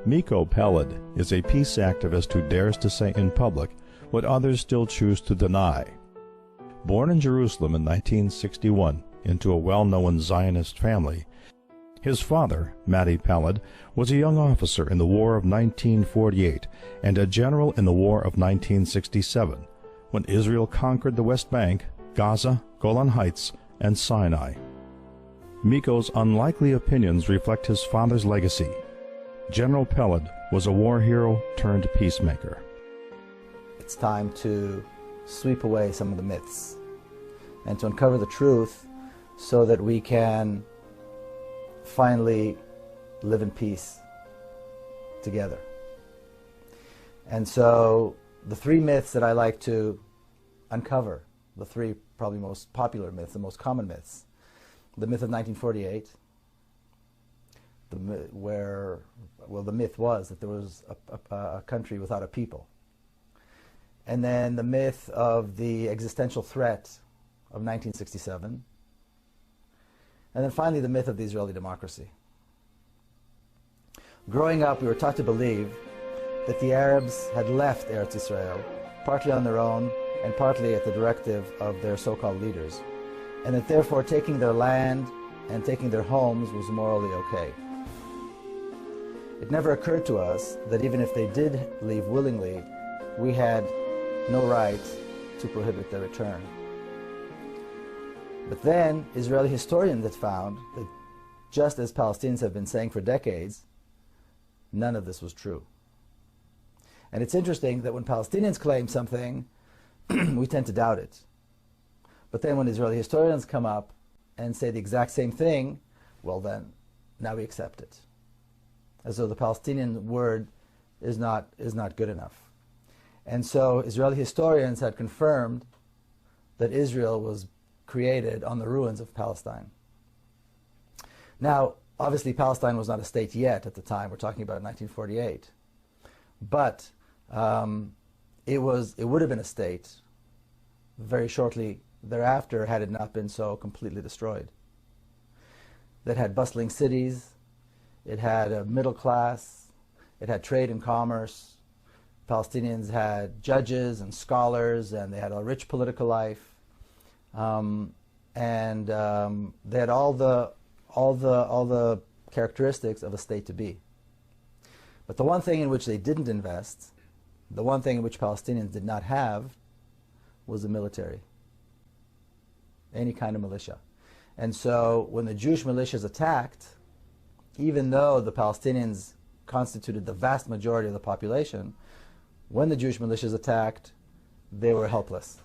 Miko Peled is a peace activist who dares to say in public what others still choose to deny. Born in Jerusalem in 1961 into a well-known Zionist family, his father, Matti Peled, was a young officer in the War of 1948 and a general in the War of 1967, when Israel conquered the West Bank, Gaza, Golan Heights, and Sinai. Miko's unlikely opinions reflect his father's legacy. General Peled was a war hero turned peacemaker. It's time to sweep away some of the myths and to uncover the truth so that we can finally live in peace together. And so the three myths that I like to uncover, the three probably most popular myths, the most common myths: the myth of 1948, the myth was that there was a country without a people. And then the myth of the existential threat of 1967. And then finally the myth of the Israeli democracy. Growing up, we were taught to believe that the Arabs had left Eretz Israel, partly on their own and partly at the directive of their so-called leaders, and that therefore taking their land and taking their homes was morally okay. It never occurred to us that even if they did leave willingly, we had no right to prohibit their return. But then Israeli historians had found that, just as Palestinians have been saying for decades, none of this was true. And it's interesting that when Palestinians claim something, we tend to doubt it. But then when Israeli historians come up and say the exact same thing, well then, now we accept it. As though the Palestinian word is not good enough. And so Israeli historians had confirmed that Israel was created on the ruins of Palestine. Now, obviously Palestine was not a state yet at the time. We're talking about 1948. But it would have been a state very shortly thereafter had it not been so completely destroyed. That had bustling cities, it had a middle class, it had trade and commerce. Palestinians had judges and scholars, and they had a rich political life. They had all the characteristics of a state to be. But the one thing in which they didn't invest, the one thing in which Palestinians did not have, was the military. Any kind of militia. And so when the Jewish militias attacked, even though the Palestinians constituted the vast majority of the population, when the Jewish militias attacked, they were helpless.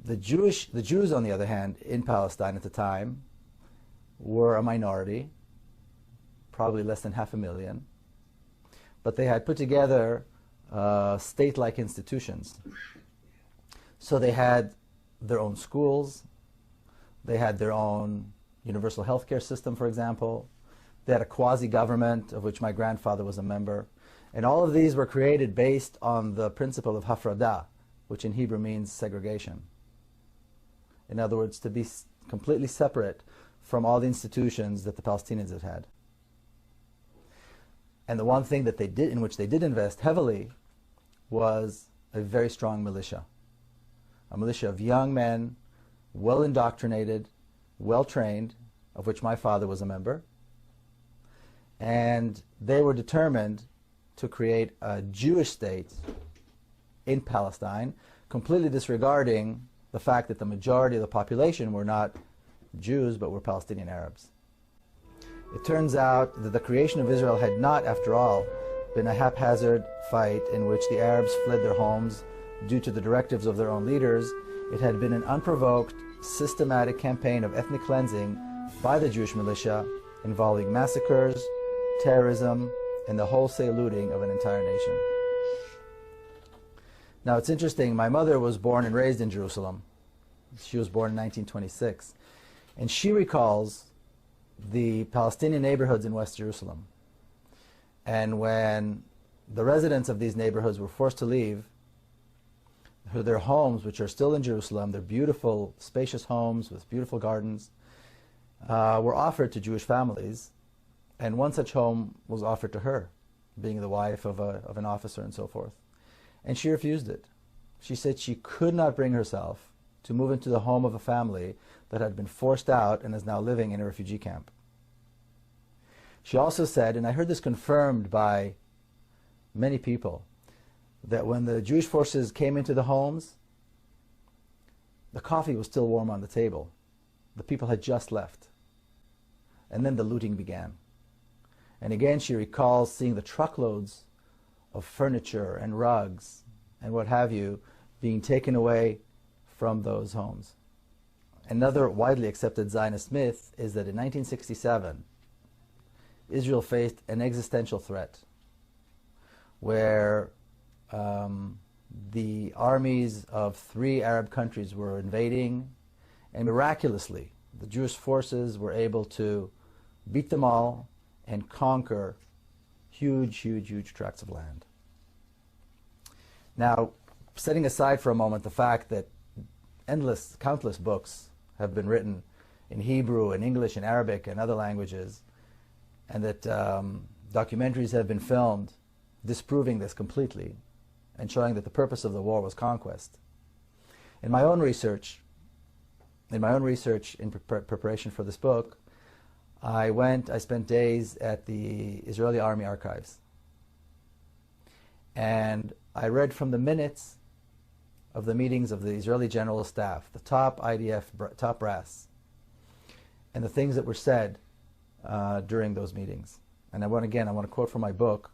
The Jews, on the other hand, in Palestine at the time, were a minority, probably less than 500,000, but they had put together state-like institutions. So they had their own schools, they had their own universal health care system, for example, they had a quasi-government of which my grandfather was a member, and all of these were created based on the principle of hafradah, which in Hebrew means segregation. In other words, to be completely separate from all the institutions that the Palestinians had had. And the one thing that they did, in which they did invest heavily, was a very strong militia. A militia of young men, well indoctrinated, well trained, of which my father was a member. And they were determined to create a Jewish state in Palestine, completely disregarding the fact that the majority of the population were not Jews, but were Palestinian Arabs. It turns out that the creation of Israel had not, after all, been a haphazard fight in which the Arabs fled their homes due to the directives of their own leaders. It had been an unprovoked, systematic campaign of ethnic cleansing by the Jewish militia involving massacres, terrorism, and the wholesale looting of an entire nation. Now it's interesting, my mother was born and raised in Jerusalem. She was born in 1926. And she recalls the Palestinian neighborhoods in West Jerusalem. And when the residents of these neighborhoods were forced to leave their homes, which are still in Jerusalem, they're beautiful, spacious homes with beautiful gardens, were offered to Jewish families And one such home was offered to her, being the wife of an officer and so forth. And she refused it. She said she could not bring herself to move into the home of a family that had been forced out and is now living in a refugee camp. She also said, and I heard this confirmed by many people, that when the Jewish forces came into the homes, the coffee was still warm on the table. The people had just left. And then the looting began. And again, she recalls seeing the truckloads of furniture and rugs and what have you being taken away from those homes. Another widely accepted Zionist myth is that in 1967, Israel faced an existential threat where the armies of 3 Arab countries were invading, and miraculously the Jewish forces were able to beat them all and conquer huge, huge, huge tracts of land. Now, setting aside for a moment the fact that countless books have been written in Hebrew and English and Arabic and other languages, and that documentaries have been filmed disproving this completely and showing that the purpose of the war was conquest. In my own research in preparation for this book, I spent days at the Israeli Army archives. And I read from the minutes of the meetings of the Israeli General Staff, the top IDF, top brass, and the things that were said during those meetings. And I want to quote from my book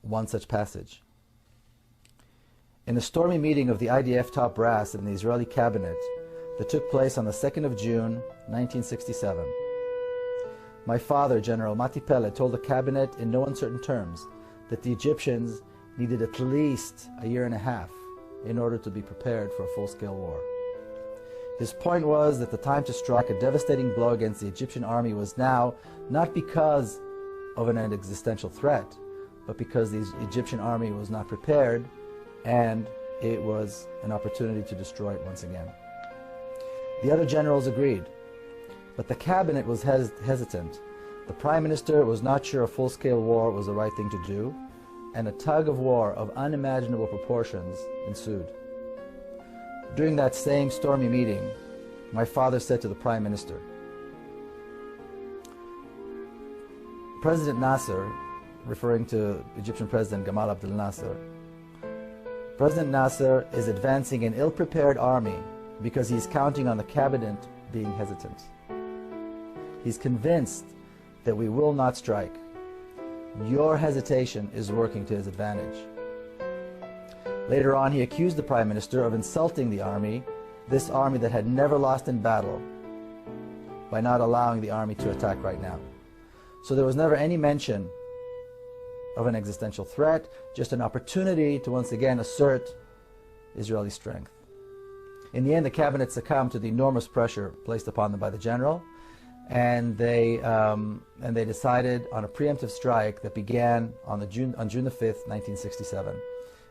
one such passage. In a stormy meeting of the IDF top brass in the Israeli cabinet that took place on the 2nd of June, 1967, my father, General Mati Peled, told the cabinet in no uncertain terms that the Egyptians needed at least a year and a half in order to be prepared for a full-scale war. His point was that the time to strike a devastating blow against the Egyptian army was now, not because of an existential threat, but because the Egyptian army was not prepared, and it was an opportunity to destroy it once again. The other generals agreed, but the cabinet was hesitant. The prime minister was not sure a full-scale war was the right thing to do, and a tug of war of unimaginable proportions ensued. During that same stormy meeting, my father said to the prime minister, President Nasser, referring to Egyptian President Gamal Abdel Nasser, President Nasser is advancing an ill-prepared army because he's counting on the cabinet being hesitant. He's convinced that we will not strike. Your hesitation is working to his advantage. Later on, he accused the Prime Minister of insulting the army, this army that had never lost in battle, by not allowing the army to attack right now. So there was never any mention of an existential threat, just an opportunity to once again assert Israeli strength. In the end, the cabinet succumbed to the enormous pressure placed upon them by the general, and they decided on a preemptive strike that began on June the 5th, 1967.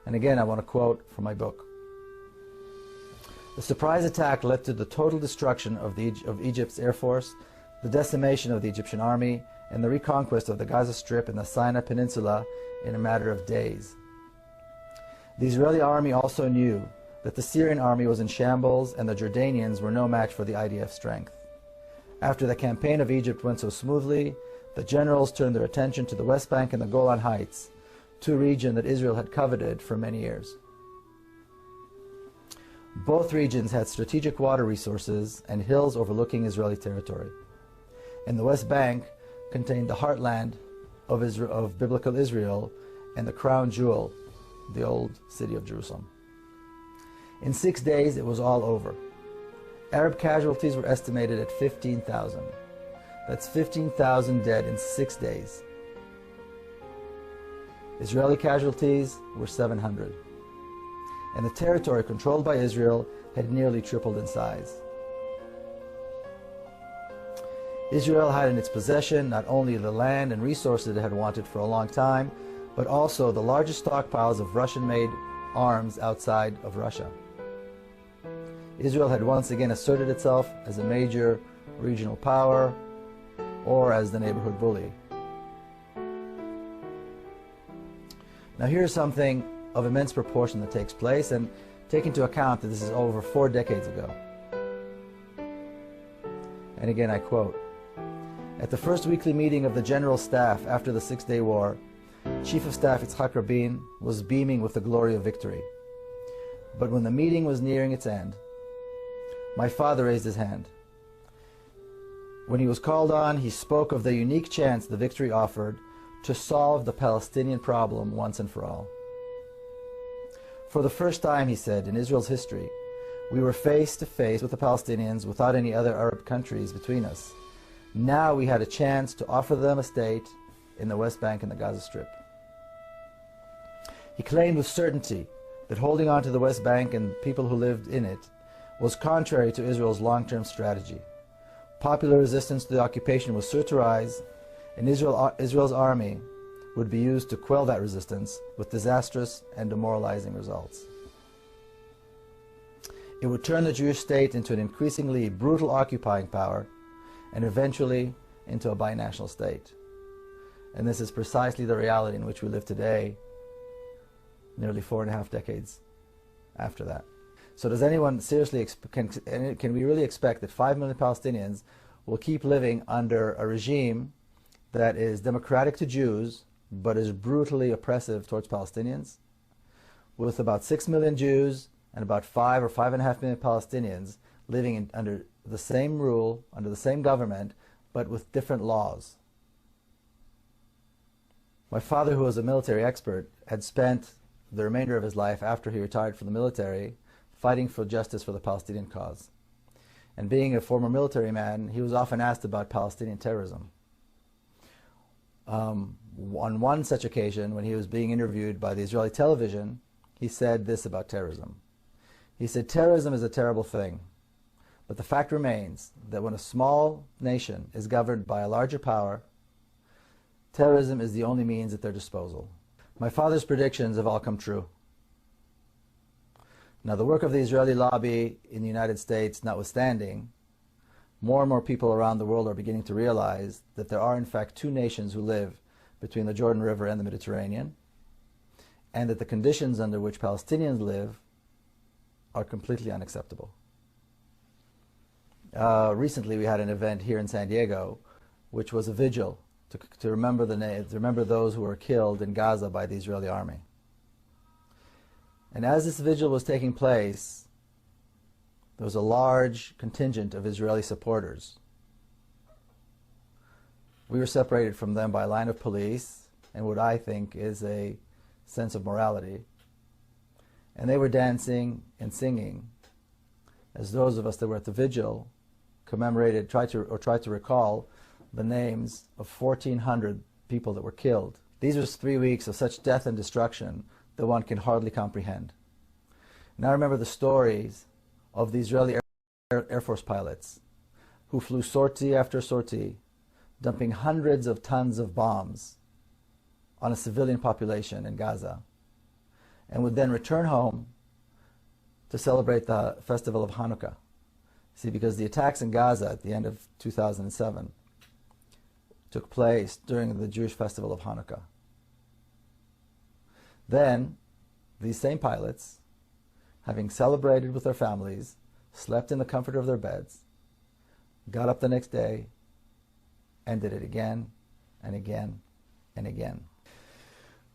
And again, I want to quote from my book. The surprise attack led to the total destruction of Egypt's air force, the decimation of the Egyptian army, and the reconquest of the Gaza Strip and the Sinai Peninsula in a matter of days. The Israeli army also knew that the Syrian army was in shambles and the Jordanians were no match for the IDF strength. After the campaign of Egypt went so smoothly, the generals turned their attention to the West Bank and the Golan Heights, two regions that Israel had coveted for many years. Both regions had strategic water resources and hills overlooking Israeli territory. And the West Bank contained the heartland of biblical Israel and the crown jewel, the old city of Jerusalem. In 6 days, it was all over. Arab casualties were estimated at 15,000. That's 15,000 dead in 6 days. Israeli casualties were 700. And the territory controlled by Israel had nearly tripled in size. Israel had in its possession not only the land and resources it had wanted for a long time, but also the largest stockpiles of Russian-made arms outside of Russia. Israel had once again asserted itself as a major regional power, or as the neighborhood bully. Now here's something of immense proportion that takes place, and take into account that this is over 4 decades ago. And again I quote, "At the first weekly meeting of the General Staff after the Six-Day War, Chief of Staff Yitzhak Rabin was beaming with the glory of victory. But when the meeting was nearing its end, my father raised his hand. When he was called on, he spoke of the unique chance the victory offered to solve the Palestinian problem once and for all. For the first time, he said, in Israel's history, we were face to face with the Palestinians without any other Arab countries between us. Now we had a chance to offer them a state in the West Bank and the Gaza Strip." He claimed with certainty that holding on to the West Bank and people who lived in it was contrary to Israel's long-term strategy. Popular resistance to the occupation was sure to rise, and Israel's army would be used to quell that resistance with disastrous and demoralizing results. It would turn the Jewish state into an increasingly brutal occupying power and eventually into a binational state. And this is precisely the reality in which we live today, nearly 4.5 decades after that. So does anyone seriously, can we really expect that 5 million Palestinians will keep living under a regime that is democratic to Jews, but is brutally oppressive towards Palestinians? With about 6 million Jews and about 5 or 5.5 million Palestinians living under the same rule, under the same government, but with different laws. My father, who was a military expert, had spent the remainder of his life after he retired from the military fighting for justice for the Palestinian cause. And being a former military man, he was often asked about Palestinian terrorism. On one such occasion, when he was being interviewed by the Israeli television, he said this about terrorism. He said, "Terrorism is a terrible thing, but the fact remains that when a small nation is governed by a larger power, terrorism is the only means at their disposal." My father's predictions have all come true. Now, the work of the Israeli lobby in the United States notwithstanding, more and more people around the world are beginning to realize that there are in fact 2 nations who live between the Jordan River and the Mediterranean, and that the conditions under which Palestinians live are completely unacceptable. Recently we had an event here in San Diego, which was a vigil to remember those who were killed in Gaza by the Israeli army. And as this vigil was taking place, there was a large contingent of Israeli supporters. We were separated from them by a line of police and what I think is a sense of morality. And they were dancing and singing as those of us that were at the vigil tried to recall the names of 1,400 people that were killed. These were 3 weeks of such death and destruction that one can hardly comprehend. And I remember the stories of the Israeli Air Force pilots who flew sortie after sortie, dumping hundreds of tons of bombs on a civilian population in Gaza, and would then return home to celebrate the festival of Hanukkah. See, because the attacks in Gaza at the end of 2007 took place during the Jewish festival of Hanukkah. Then, these same pilots, having celebrated with their families, slept in the comfort of their beds, got up the next day, and did it again and again and again.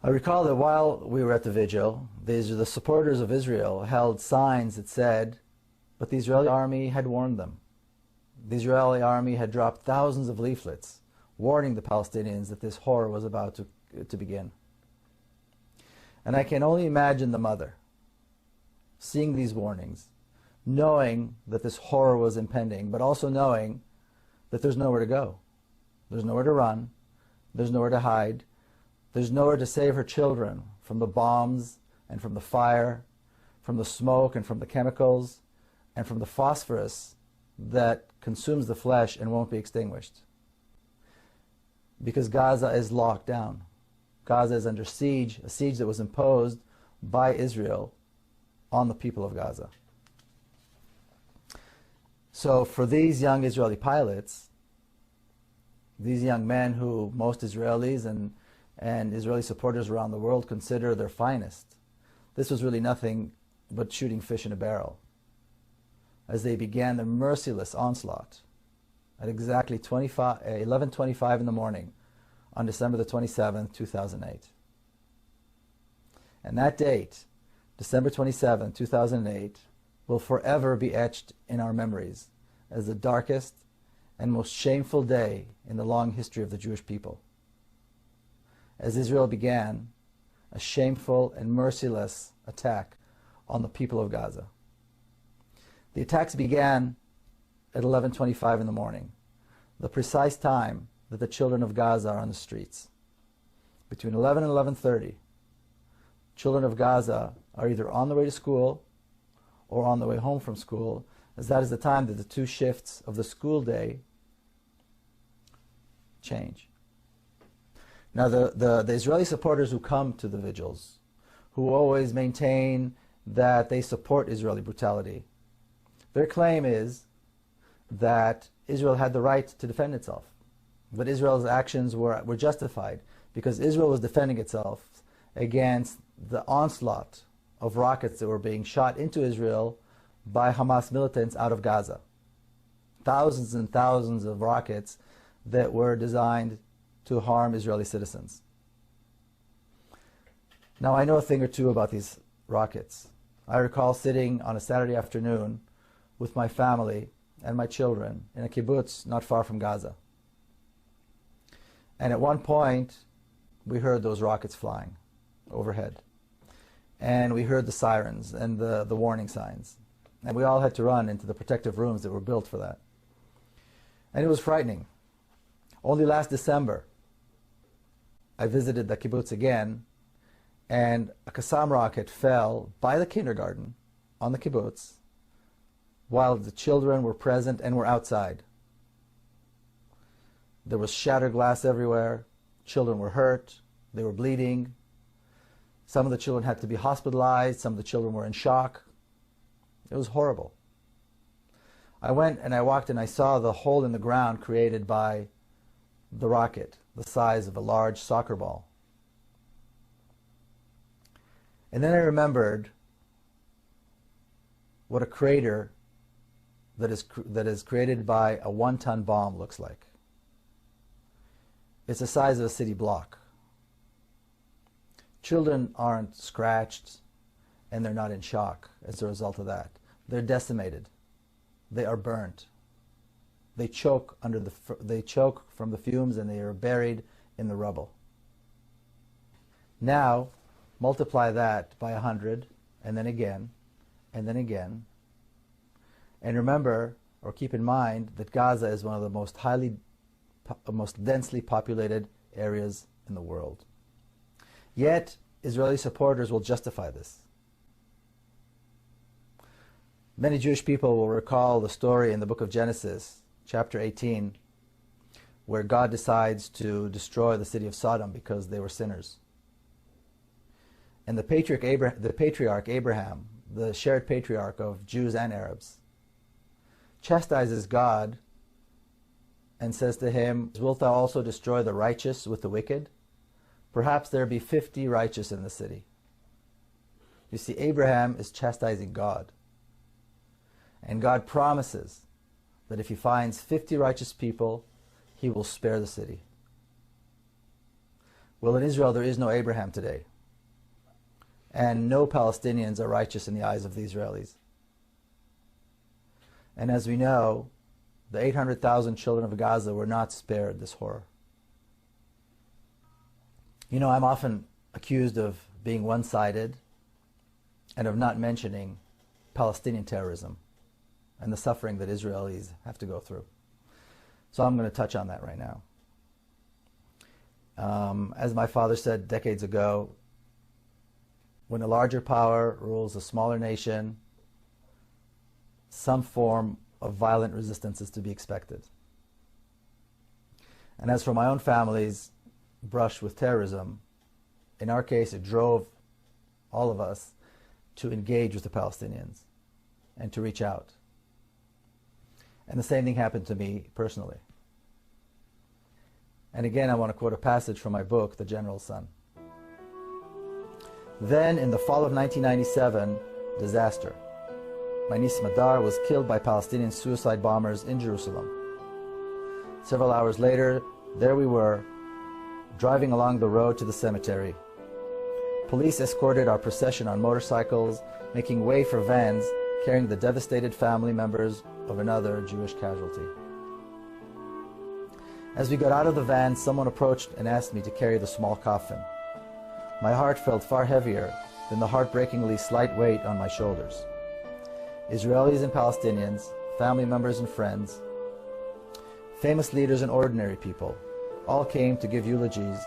I recall that while we were at the vigil, the supporters of Israel held signs that said, but the Israeli army had warned them. The Israeli army had dropped thousands of leaflets warning the Palestinians that this horror was about to begin. And I can only imagine the mother seeing these warnings, knowing that this horror was impending, but also knowing that there's nowhere to go. There's nowhere to run. There's nowhere to hide. There's nowhere to save her children from the bombs and from the fire, from the smoke and from the chemicals, and from the phosphorus that consumes the flesh and won't be extinguished. Because Gaza is locked down. Gaza is under siege, a siege that was imposed by Israel on the people of Gaza. So for these young Israeli pilots, These young men who most Israelis and Israeli supporters around the world consider their finest. This was really nothing but shooting fish in a barrel as they began their merciless onslaught at exactly 11:25 in the morning on December the 27th, 2008. And that date, December 27, 2008, will forever be etched in our memories as the darkest and most shameful day in the long history of the Jewish people. As Israel began a shameful and merciless attack on the people of Gaza. The attacks began at 11:25 in the morning, the precise time that the children of Gaza are on the streets. Between 11 and 11:30, children of Gaza are either on the way to school or on the way home from school, as that is the time that the two shifts of the school day change. Now, the Israeli supporters who come to the vigils, who always maintain that they support Israeli brutality, their claim is that Israel had the right to defend itself. But Israel's actions were justified because Israel was defending itself against the onslaught of rockets that were being shot into Israel by Hamas militants out of Gaza. Thousands and thousands of rockets that were designed to harm Israeli citizens. Now, I know a thing or two about these rockets. I recall sitting on a Saturday afternoon with my family and my children in a kibbutz not far from Gaza. And at one point, we heard those rockets flying overhead. And we heard the sirens and the warning signs. And we all had to run into the protective rooms that were built for that. And it was frightening. Only last December, I visited the kibbutz again, and a Qassam rocket fell by the kindergarten on the kibbutz while the children were present and were outside. There was shattered glass everywhere. Children were hurt. They were bleeding. Some of the children had to be hospitalized. Some of the children were in shock. It was horrible. I went and I walked and I saw the hole in the ground created by the rocket, the size of a large soccer ball. And then I remembered what a crater that is created by a 1-ton bomb looks like. It's the size of a city block. Children aren't scratched and they're not in shock as a result of that. They're decimated. They are burnt. They choke from the fumes and they are buried in the rubble. Now, multiply that by 100, and then again, and then again. And remember, or keep in mind, that Gaza is one of the most densely populated areas in the world. Yet, Israeli supporters will justify this. Many Jewish people will recall the story in the book of Genesis, chapter 18, where God decides to destroy the city of Sodom because they were sinners. And the patriarch Abraham, the shared patriarch of Jews and Arabs, chastises God and says to him, "Wilt thou also destroy the righteous with the wicked? Perhaps there be 50 righteous in the city." You see, Abraham is chastising God. And God promises that if he finds 50 righteous people, he will spare the city. Well, in Israel, there is no Abraham today. And no Palestinians are righteous in the eyes of the Israelis. And as we know, the 800,000 children of Gaza were not spared this horror. You know, I'm often accused of being one-sided and of not mentioning Palestinian terrorism and the suffering that Israelis have to go through. So I'm going to touch on that right now. As my father said decades ago, when a larger power rules a smaller nation, some form of violent resistance is to be expected. And as for my own family's brush with terrorism, in our case it drove all of us to engage with the Palestinians and to reach out. And the same thing happened to me personally. And again, I want to quote a passage from my book, The General's Son. Then, in the fall of 1997, disaster. My niece Madar was killed by Palestinian suicide bombers in Jerusalem. Several hours later, there we were, driving along the road to the cemetery. Police escorted our procession on motorcycles, making way for vans carrying the devastated family members of another Jewish casualty. As we got out of the van, someone approached and asked me to carry the small coffin. My heart felt far heavier than the heartbreakingly slight weight on my shoulders. Israelis and Palestinians, family members and friends, famous leaders and ordinary people, all came to give eulogies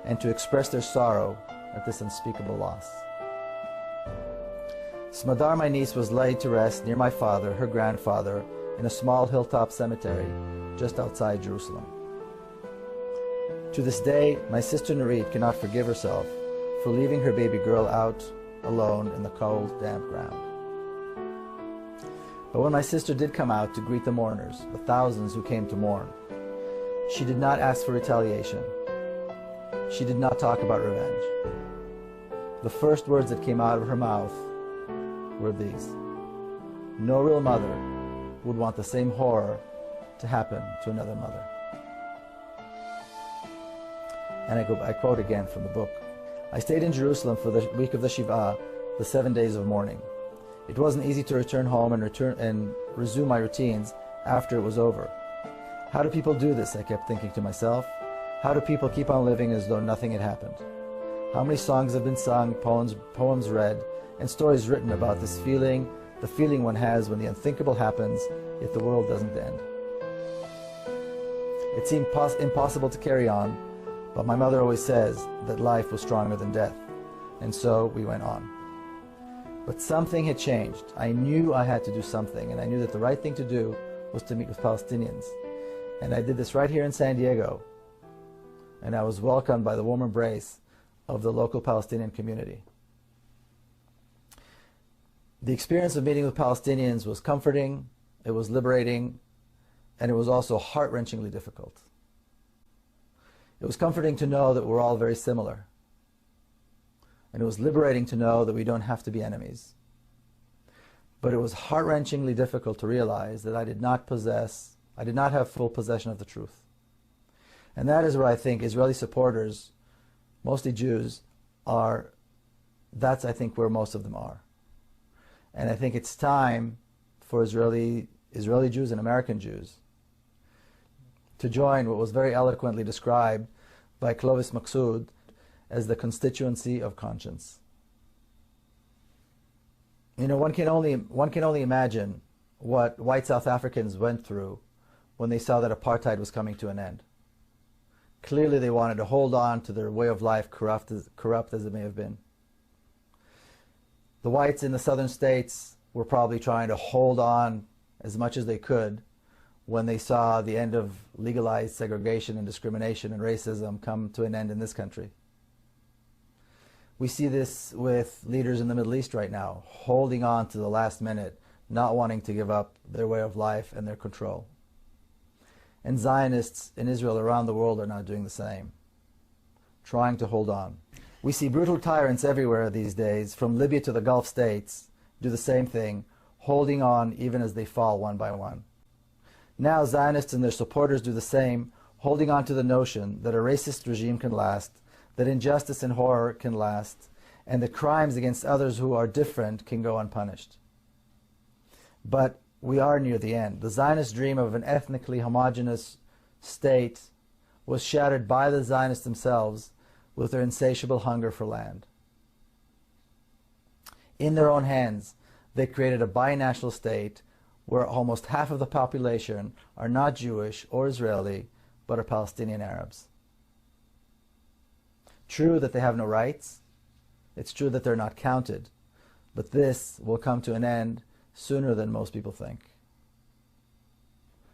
and to express their sorrow at this unspeakable loss. Smadar, my niece, was laid to rest near my father, her grandfather, in a small hilltop cemetery just outside Jerusalem. To this day, my sister Nurit cannot forgive herself for leaving her baby girl out alone in the cold, damp ground. But when my sister did come out to greet the mourners, the thousands who came to mourn, she did not ask for retaliation. She did not talk about revenge. The first words that came out of her mouth were these: no real mother would want the same horror to happen to another mother. And I quote again from the book. I stayed in Jerusalem for the week of the Shiva, the 7 days of mourning. It wasn't easy to return home and resume my routines after it was over. How do people do this? I kept thinking to myself. How do people keep on living as though nothing had happened? How many songs have been sung, poems read, and stories written about this feeling, the feeling one has when the unthinkable happens, yet the world doesn't end. It seemed impossible to carry on, but my mother always says that life was stronger than death, and so we went on. But something had changed. I knew I had to do something, and I knew that the right thing to do was to meet with Palestinians. And I did this right here in San Diego, and I was welcomed by the warm embrace of the local Palestinian community. The experience of meeting with Palestinians was comforting, it was liberating, and it was also heart-wrenchingly difficult. It was comforting to know that we're all very similar. And it was liberating to know that we don't have to be enemies. But it was heart-wrenchingly difficult to realize that I did not have full possession of the truth. And that is where I think Israeli supporters, mostly Jews, that's I think where most of them are. And I think it's time for Israeli Jews and American Jews to join what was very eloquently described by Clovis Maqsood as the constituency of conscience. You know, one can only imagine what white South Africans went through when they saw that apartheid was coming to an end. Clearly they wanted to hold on to their way of life, corrupt as it may have been. The whites in the southern states were probably trying to hold on as much as they could when they saw the end of legalized segregation and discrimination and racism come to an end in this country. We see this with leaders in the Middle East right now, holding on to the last minute, not wanting to give up their way of life and their control. And Zionists in Israel around the world are now doing the same, trying to hold on. We see brutal tyrants everywhere these days, from Libya to the Gulf states, do the same thing, holding on even as they fall one by one. Now Zionists and their supporters do the same, holding on to the notion that a racist regime can last, that injustice and horror can last, and that crimes against others who are different can go unpunished. But we are near the end. The Zionist dream of an ethnically homogeneous state was shattered by the Zionists themselves with their insatiable hunger for land. In their own hands, they created a binational state where almost half of the population are not Jewish or Israeli, but are Palestinian Arabs. True that they have no rights, it's true that they're not counted, but this will come to an end sooner than most people think.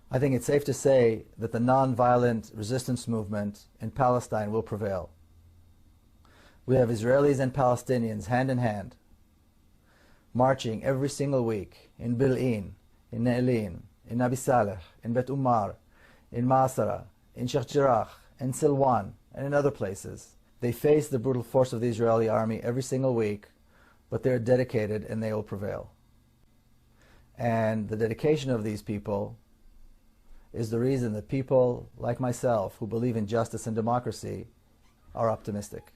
I think it's safe to say that the non-violent resistance movement in Palestine will prevail. We have Israelis and Palestinians hand in hand, marching every single week in Bil'in, in Ne'elin, in Nabi Saleh, in Bet Umar, in Masara, in Sheikh Jarrah, in Silwan, and in other places. They face the brutal force of the Israeli army every single week, but they're dedicated and they will prevail. And the dedication of these people is the reason that people like myself who believe in justice and democracy are optimistic.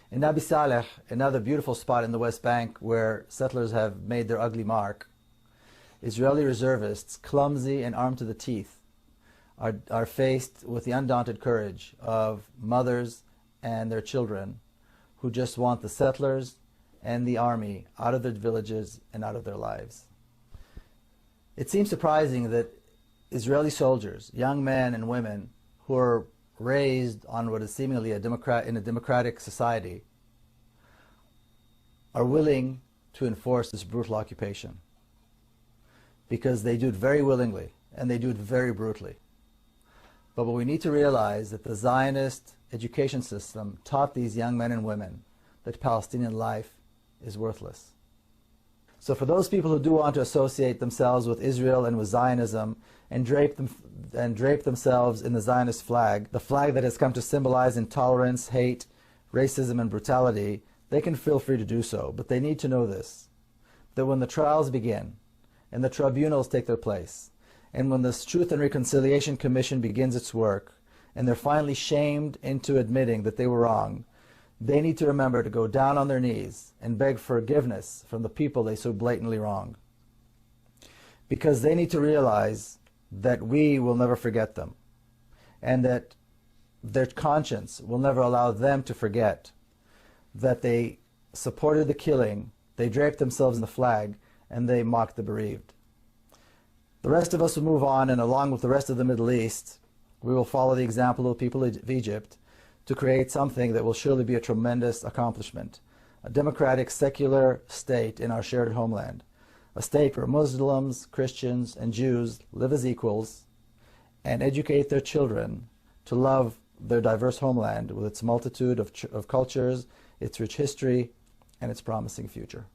In Nabi Saleh, another beautiful spot in the West Bank where settlers have made their ugly mark, Israeli reservists, clumsy and armed to the teeth, are faced with the undaunted courage of mothers and their children who just want the settlers and the army out of their villages and out of their lives. It seems surprising that Israeli soldiers, young men and women who are raised on what is seemingly in a democratic society, are willing to enforce this brutal occupation, because they do it very willingly and they do it very brutally. But what we need to realize that the Zionist education system taught these young men and women that Palestinian life is worthless. So for those people who do want to associate themselves with Israel and with Zionism and drape themselves in the Zionist flag, the flag that has come to symbolize intolerance, hate, racism, and brutality, they can feel free to do so. But they need to know this, that when the trials begin and the tribunals take their place, and when the Truth and Reconciliation Commission begins its work, and they're finally shamed into admitting that they were wrong, they need to remember to go down on their knees and beg forgiveness from the people they so blatantly wronged. Because they need to realize that we will never forget them, and that their conscience will never allow them to forget that they supported the killing, they draped themselves in the flag, and they mocked the bereaved. The rest of us will move on, and along with the rest of the Middle East, we will follow the example of the people of Egypt to create something that will surely be a tremendous accomplishment, a democratic, secular state in our shared homeland, a state where Muslims, Christians, and Jews live as equals and educate their children to love their diverse homeland with its multitude of cultures, its rich history, and its promising future.